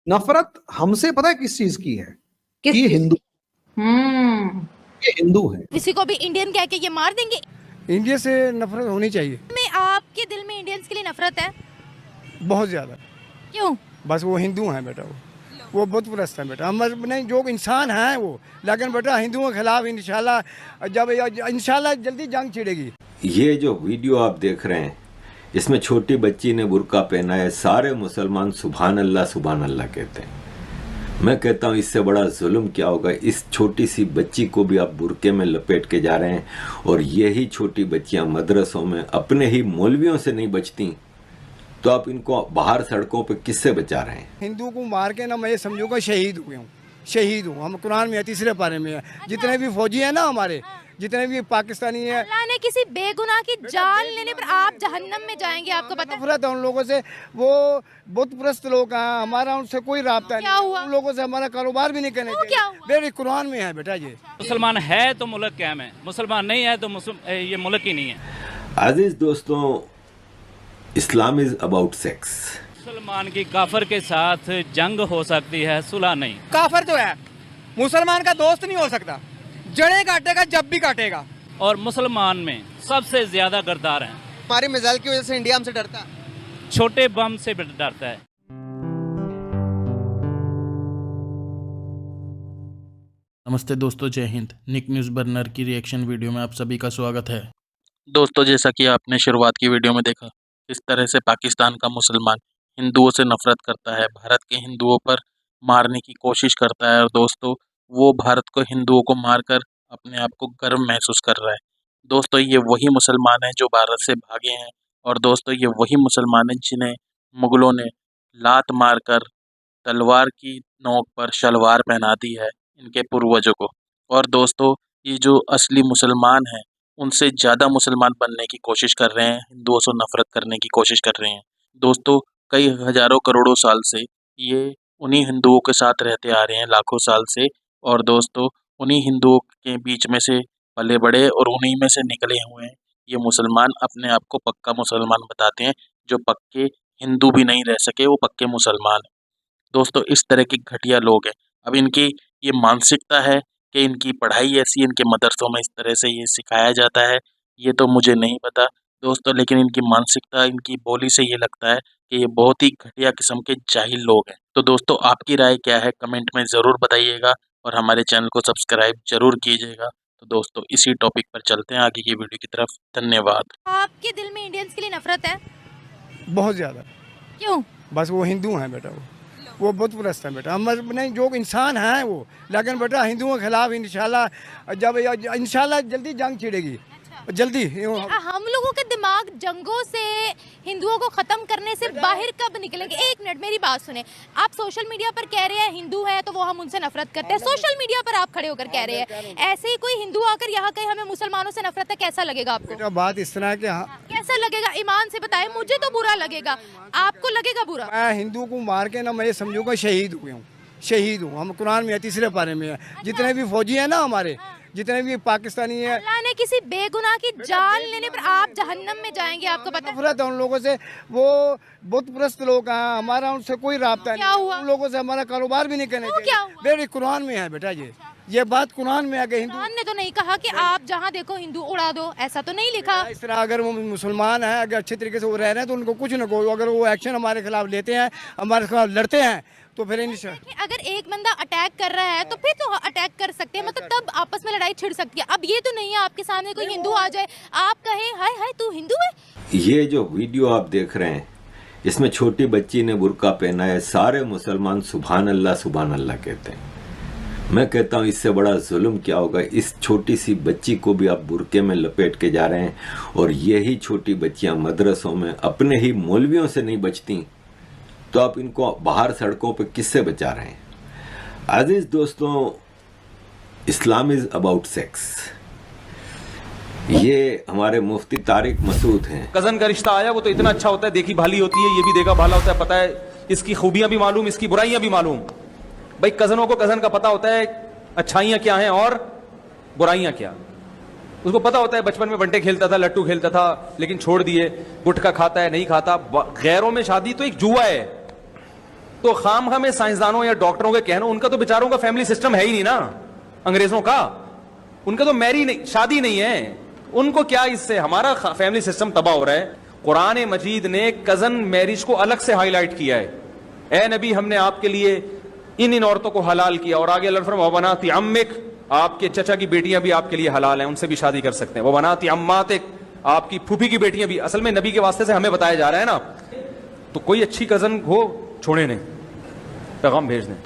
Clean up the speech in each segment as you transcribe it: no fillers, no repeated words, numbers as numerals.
नफरत हमसे पता है किस चीज की है? कि हिंदू, ये हिंदू है। किसी को भी इंडियन कह के ये मार देंगे। इंडिया से नफरत होनी चाहिए। में आपके दिल में इंडियंस के लिए नफरत है? बहुत ज्यादा। क्यों? बस वो हिंदू हैं बेटा, वो बुत परस्त हैं बेटा। हम नहीं, जो इंसान हैं वो, लेकिन बेटा हिंदुओं के खिलाफ इंशाल्लाह जल्दी जंग छिड़ेगी। ये जो वीडियो आप देख रहे हैं, इसमें छोटी बच्ची ने बुर्का पहना है। सारे मुसलमान सुभान अल्लाह कहते हैं। मैं कहता हूँ इससे बड़ा जुल्म क्या होगा। इस छोटी सी बच्ची को भी आप बुर्के में लपेट के जा रहे हैं, और यही छोटी बच्चियां मदरसों में अपने ही मौलवियों से नहीं बचती, तो आप इनको बाहर सड़कों पे किससे बचा रहे हैं? हिंदू को मार के ना मैं ये समझूंगा शहीद हुए हूँ, शहीद हूँ। हम कुरान में है, तीसरे पारे में है। जितने भी फौजी हैं ना हमारे, जितने भी पाकिस्तानी हैं, अल्लाह ने किसी बेगुनाह की जान लेने पर आप जहन्नम में जाएंगे, आपको पता है? नफरत है उन लोगों से। वो बुत परस्त लोग हैं, हमारा उनसे कोई राब्ता क्या नहीं। हुआ? उन लोगों से हमारा कारोबार भी नहीं करने क्या चाहिए। हुआ? मेरे कुरान में है बेटा ये। मुसलमान है तो मुल्क कायम है, मुसलमान नहीं है तो ये मुल्क ही नहीं है। अजीज दोस्तों, इस्लाम इज अबाउट सेक्स। मुसलमान की काफर के साथ जंग हो सकती है, सुलह नहीं। काफर जो है मुसलमान का दोस्त नहीं हो सकता। जड़ें काटेगा जब भी काटेगा। और मुसलमान में सबसे ज्यादा गद्दार हैं। हमारी मिसाइल की वजह से इंडिया हमसे डरता है। छोटे बम से भी डरता है। नमस्ते दोस्तों, जय हिंद। निक न्यूज़ बर्नर की रिएक्शन वीडियो में आप सभी का स्वागत है। दोस्तों, जैसा कि आपने शुरुआत की वीडियो में देखा, किस तरह से पाकिस्तान का मुसलमान हिंदुओं से नफरत करता है, भारत के हिंदुओं पर मारने की कोशिश करता है। और दोस्तों, वो भारत को हिंदुओं को मारकर अपने आप को गर्व महसूस कर रहा है। दोस्तों, ये वही मुसलमान हैं जो भारत से भागे हैं। और दोस्तों, ये वही मुसलमान हैं जिन्हें मुगलों ने लात मारकर तलवार की नोक पर शलवार पहना दी है इनके पूर्वजों को। और दोस्तों, ये जो असली मुसलमान हैं उनसे ज़्यादा मुसलमान बनने की कोशिश कर रहे हैं, हिंदुओं से नफरत करने की कोशिश कर रहे हैं। दोस्तों, कई हजारों करोड़ों साल से ये उन्हीं हिंदुओं के साथ रहते आ रहे हैं, लाखों साल से। और दोस्तों, उन्हीं हिंदुओं के बीच में से पले बड़े और उन्हीं में से निकले हुए हैं ये मुसलमान। अपने आप को पक्का मुसलमान बताते हैं। जो पक्के हिंदू भी नहीं रह सके वो पक्के मुसलमान हैं। दोस्तों, इस तरह के घटिया लोग हैं। अब इनकी ये मानसिकता है कि इनकी पढ़ाई ऐसी, इनके मदरसों में इस तरह से ये सिखाया जाता है, ये तो मुझे नहीं पता दोस्तों। लेकिन इनकी मानसिकता, इनकी बोली से ये लगता है कि ये बहुत ही घटिया किस्म के जाहिल लोग हैं। तो दोस्तों, आपकी राय क्या है कमेंट में ज़रूर बताइएगा, और हमारे चैनल को सब्सक्राइब जरूर कीजिएगा। तो दोस्तों, इसी टॉपिक पर चलते हैं आगे की वीडियो की तरफ। धन्यवाद। आपके दिल में इंडियंस के लिए नफरत है? बहुत ज्यादा। क्यों? बस वो हिंदू हैं बेटा, वो बुत परस्त हैं बेटा। हम नहीं, जो इंसान हैं वो, लेकिन बेटा हिंदुओं के खिलाफ इंशाल्लाह जल्दी जंग छिड़ेगी। जल्दी। हम लोगों के दिमाग जंगों से, हिंदुओं को खत्म करने से बाहर कब निकलेंगे? एक मिनट, मेरी बात सुने। आप सोशल मीडिया पर कह रहे हैं हिंदू है तो वो हम उनसे नफरत करते हैं। सोशल मीडिया पर आप खड़े होकर कह रहे हैं। ऐसे ही कोई हिंदू आकर यहाँ कहीं हमें मुसलमानों से नफरत है, कैसा लगेगा आपको? बात इस तरह के, कैसा लगेगा? ईमान से बताएं। मुझे तो बुरा लगेगा, आपको लगेगा बुरा? मैं हिंदू को मार के ना मैं ये समझूंगा शहीद हुए हूँ, शहीद हूँ। हम कुरान में है, तीसरे पारे में है। जितने भी फौजी हैं ना हमारे, जितने भी पाकिस्तानी हैं, अल्लाह ने किसी बेगुनाह की जान लेने पर आप जहन्नम में जाएंगे, आपको पता है? नफरत है उन लोगों से। वो बुत परस्त लोग हैं, हमारा उनसे कोई राब्ता क्या नहीं। हुआ? उन लोगों से हमारा कारोबार भी नहीं करने क्या चाहिए। हुआ? मेरे कुरान में है बेटा ये बात कुरान में है कि हिंदू कुरान ने तो नहीं कहा कि आप जहाँ देखो हिंदू उड़ा दो, ऐसा तो नहीं लिखा। इस तरह। अगर वो मुसलमान हैं, अगर अच्छे तरीके से वो रह रहे हैं तो उनको कुछ न को, अगर वो एक्शन हमारे खिलाफ लेते हैं, हमारे खिलाफ लड़ते हैं, तो फिर अगर एक बंदा अटैक कर रहा है तो फिर तो अटैक कर सकते हैं, मतलब तब आपस में लड़ाई छिड़ सकती है। अब ये तो नहीं है आपके सामने कोई हिंदू आ जाए, आप कहें हाय हाय तू हिंदू है। ये जो वीडियो आप देख रहे हैं, इसमें छोटी बच्ची ने बुर्का पहना है। सारे मुसलमान सुभान अल्लाह कहते हैं। मैं कहता हूँ इससे बड़ा जुल्म क्या होगा। इस छोटी सी बच्ची को भी आप बुर्के में लपेट के जा रहे हैं, और यही छोटी बच्चियां मदरसों में अपने ही मौलवियों से नहीं बचती, तो आप इनको बाहर सड़कों पे किससे बचा रहे हैं? अजीज दोस्तों, इस्लाम इज अबाउट सेक्स। ये हमारे मुफ्ती तारिक मसूद हैं। कजन का रिश्ता आया वो तो इतना अच्छा होता है, देखी भाली होती है, ये भी देखा भाला होता है, पता है इसकी खूबियां भी मालूम, इसकी बुराइयां भी मालूम। भाई कजनों को कजन का पता होता है अच्छाइयां क्या हैं और बुराइयां क्या। उसको पता होता है बचपन में बंटे खेलता था, लट्टू खेलता था, लेकिन छोड़ दिए। गुटखा खाता है, नहीं खाता। गैरों में शादी तो एक जुआ है, तो खामखा में साइंसदानों या डॉक्टरों के कहना, उनका तो बेचारों का फैमिली सिस्टम है ही नहीं ना, अंग्रेजों का। उनका तो मैरी नहीं, शादी नहीं है, उनको क्या इससे, हमारा फैमिली सिस्टम तबाह हो रहा है। कुरान मजीद ने कजन मैरिज को अलग से हाईलाइट किया है। ए नबी, हमने आपके लिए इन औरतों को हलाल किया, और आगे अल्लाह फरमाता है वबनाती अम्मिक, आपके चचा की बेटियां भी आपके लिए हलाल हैं, उनसे भी शादी कर सकते हैं। वबनाती अम्मातिक, आपकी फूफी की बेटियां भी। असल में नबी के वास्ते से हमें बताया जा रहा है ना, तो कोई अच्छी कजन हो छोड़े नहीं, पैगाम भेज दें।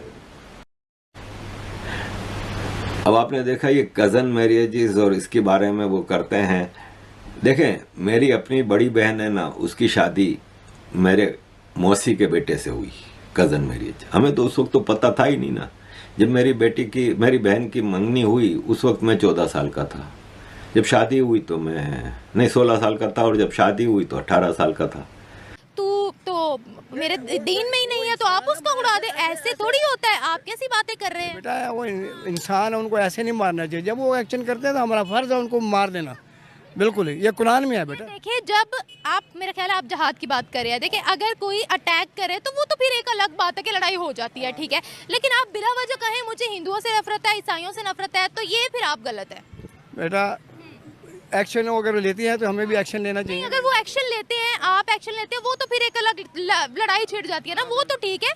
अब आपने देखा ये कज़न मैरिजेस और इसके बारे में वो करते हैं। देखें, मेरी अपनी बड़ी बहन है ना, उसकी शादी मेरे मौसी के बेटे से हुई, कज़न मैरिज। हमें तो उस वक्त तो पता था ही नहीं ना। जब मेरी बहन की मंगनी हुई उस वक्त मैं 14 साल का था। जब शादी हुई तो मैं 16 साल का था, और जब शादी हुई तो 18 साल का था। तो मेरे दीन में ही नहीं है तो आप उसको उड़ा दे, ऐसे थोड़ी होता है। आप कैसी बातें कर रहे हैं? बेटा वो इंसान है, उनको ऐसे नहीं मारना चाहिए। जब वो एक्शन करते हैं तो हमारा फर्ज है उनको मार देना। बिल्कुल ही, ये कुरान में है बेटा। देखिए, जब आप, मेरा ख्याल है आप जहाद की बात कर रहे हैं। देखिए, अगर कोई अटैक करे तो वो तो फिर एक अलग बात है कि लड़ाई हो जाती है, ठीक है। लेकिन आप बिला वजह कहें मुझे हिंदुओं से नफरत है, ईसाइयों से नफरत है, तो ये फिर आप गलत है बेटा। एक्शन अगर लेती है तो हमें भी एक्शन लेना चाहिए। अगर वो एक्शन लेते हैं, आप एक्शन लेते हैं, वो तो फिर एक अलग लड़ाई छिड़ जाती है ना, वो तो ठीक है।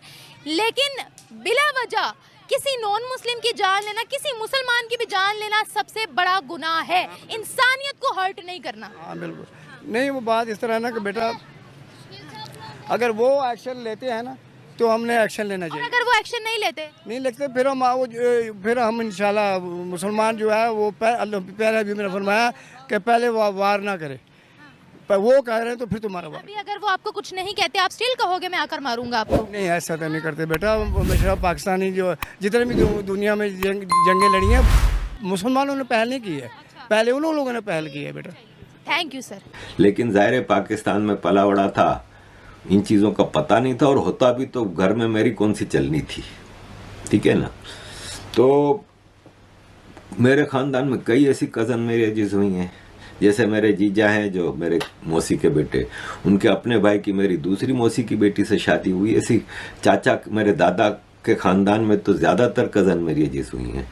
लेकिन बिला वजह किसी नॉन मुस्लिम की जान लेना, किसी मुसलमान की भी जान लेना सबसे बड़ा गुनाह है। इंसानियत को हर्ट नहीं करना। हाँ बिल्कुल नहीं, वो बात इस तरह ना कि बेटा अगर वो एक्शन लेते हैं ना तो हमने एक्शन लेना चाहिए। अगर वो एक्शन नहीं लेते फिर हम इंशाल्लाह मुसलमान जो है वो प्यारे भी मैंने फरमाया कि पहले वो वार ना करे, पर वो कह रहे हैं तो फिर तुम्हारा वार। अभी अगर वो आपको कुछ नहीं कहते, आप स्टिल कहोगे मैं आकर मारूंगा आपको? नहीं, ऐसा तो नहीं करते बेटा। हमेशा पाकिस्तानी जो जितने भी दुनिया में जंगें लड़ी हैं, मुसलमानों ने पहल नहीं की है, पहले उन लोगों ने पहल की है बेटा। Thank you sir. लेकिन जाहिर है पाकिस्तान में पला बड़ा था, इन चीज़ों का पता नहीं था, और होता भी तो घर में मेरी कौन सी चलनी थी, ठीक है ना। तो मेरे ख़ानदान में कई ऐसी कज़न मैरिजेस हुई हैं। जैसे मेरे जीजा हैं जो मेरे मौसी के बेटे, उनके अपने भाई की मेरी दूसरी मौसी की बेटी से शादी हुई। ऐसी चाचा मेरे दादा के ख़ानदान में तो ज़्यादातर कज़न मैरिजेस हुई हैं।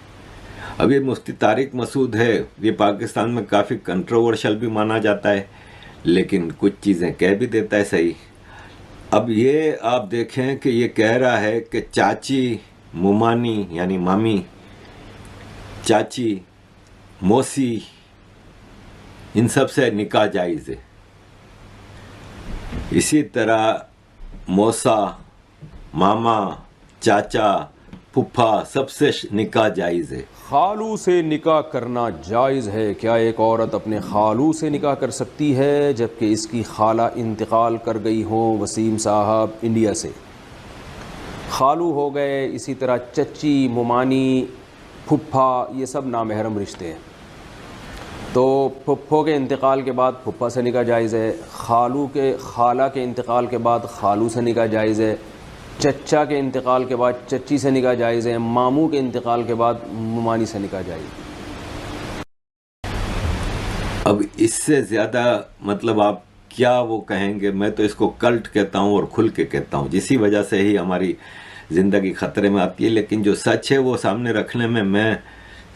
अब ये मुफ्ती तारिक मसूद है, ये पाकिस्तान में काफ़ी कंट्रोवर्शियल भी माना जाता है, लेकिन कुछ चीज़ें कह भी देता है सही। अब ये आप देखें कि ये कह रहा है कि चाची, मुमानी यानी मामी, चाची, मौसी, इन सब से निकाह जायज़ है। इसी तरह मौसा, मामा, चाचा, फुफ्फा, सबसे निकाह जायज़ है। खालू से निकाह करना जायज़ है? क्या एक औरत अपने खालू से निकाह कर सकती है जबकि इसकी खाला इंतकाल कर गई हो? वसीम साहब इंडिया से। खालू हो गए, इसी तरह चच्ची, मुमानी, फुफ्फा, ये सब नामहरम रिश्ते हैं। तो फुफ्फो के इंतकाल के बाद फुफ्फा से निकाह जायज़ है, खाला के इंतकाल के बाद खालू से निकाह जायज़ है, चच्चा के इंतकाल के बाद चच्ची से निकाह जायज़ है, मामू के इंतकाल के बाद मुमानी से निकाह जायज़ है। अब इससे ज़्यादा मतलब आप क्या वो कहेंगे? मैं तो इसको कल्ट कहता हूँ और खुल के कहता हूँ, जिसी वजह से ही हमारी ज़िंदगी ख़तरे में आती है। लेकिन जो सच है वो सामने रखने में मैं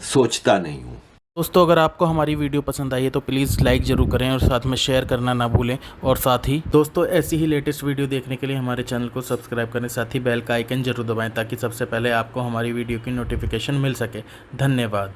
सोचता नहीं हूँ। दोस्तों, अगर आपको हमारी वीडियो पसंद आई है तो प्लीज़ लाइक ज़रूर करें और साथ में शेयर करना ना भूलें। और साथ ही दोस्तों, ऐसी ही लेटेस्ट वीडियो देखने के लिए हमारे चैनल को सब्सक्राइब करें, साथ ही बेल का आइकन ज़रूर दबाएं ताकि सबसे पहले आपको हमारी वीडियो की नोटिफिकेशन मिल सके। धन्यवाद।